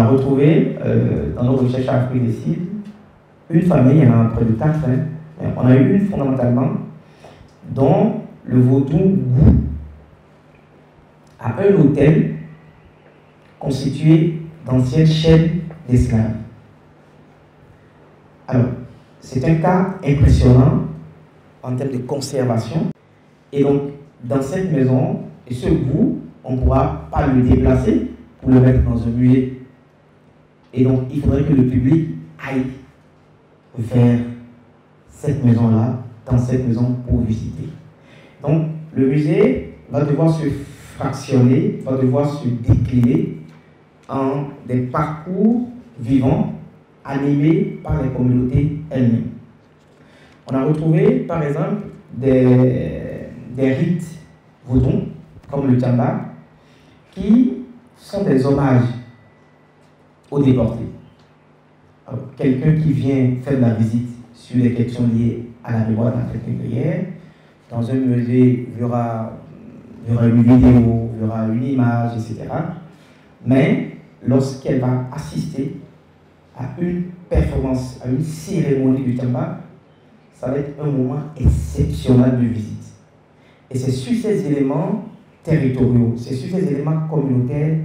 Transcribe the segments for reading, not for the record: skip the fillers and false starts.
a retrouvé dans nos recherches à Afrique des Cibles une famille, il y en a près de 4, hein. On a eu une fondamentalement dont le vaudou goût à un hôtel constitué d'anciennes chaînes d'esclaves. Alors, c'est un cas impressionnant en termes de conservation. Et donc, dans cette maison, et ce goût, on ne pourra pas le déplacer pour le mettre dans un musée. Et donc, il faudrait que le public aille vers cette maison-là, dans cette maison pour visiter. Donc, le musée va devoir se fractionner, va devoir se décliner en des parcours vivants animés par les communautés elles-mêmes. On a retrouvé, par exemple, des rites vaudous, comme le Tchamba, qui sont des hommages aux déportés. Quelqu'un qui vient faire de la visite sur les questions liées à la mémoire de la fête négrière, dans un musée, il y aura une vidéo, il y aura une image, etc. Mais lorsqu'elle va assister à une performance, à une cérémonie du Tchamba, ça va être un moment exceptionnel de visite. Et c'est sur ces éléments territoriaux, c'est sur ces éléments communautaires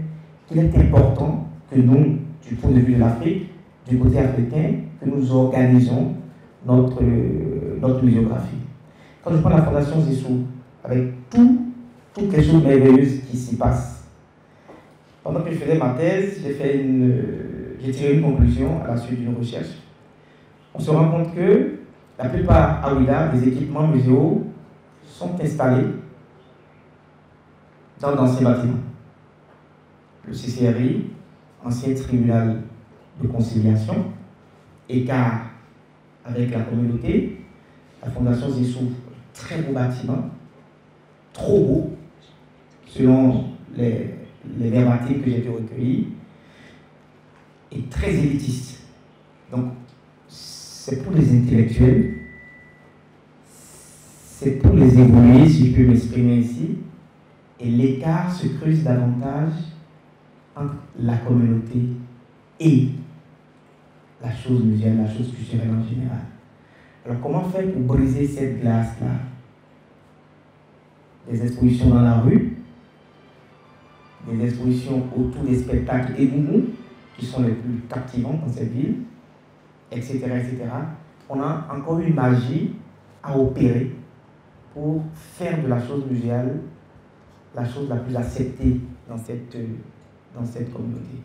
qu'il est important que nous, du point de vue de l'Afrique, du côté africain, que nous organisons notre muséographie. Quand je prends la Fondation Zissou, avec toutes les choses merveilleuses qui s'y passent, pendant que je faisais ma thèse, j'ai tiré une conclusion à la suite d'une recherche. On se rend compte que la plupart à Ouidah, des équipements muséaux sont installés dans d'anciens bâtiments. Le CCRI, ancien tribunal de conciliation, écart avec la communauté, la Fondation Zissou, très beau bâtiment, trop beau, selon les verbatim que j'ai pu recueillir, et très élitiste. Donc, c'est pour les intellectuels, c'est pour les évoluer, si je peux m'exprimer ici, et l'écart se creuse davantage entre la communauté et la chose muséale, la chose culturelle en général. Alors comment faire pour briser cette glace-là? Des expositions dans la rue, des expositions autour des spectacles et goumou, qui sont les plus captivants dans cette ville, etc., etc. On a encore une magie à opérer pour faire de la chose muséale la chose la plus acceptée dans cette communauté.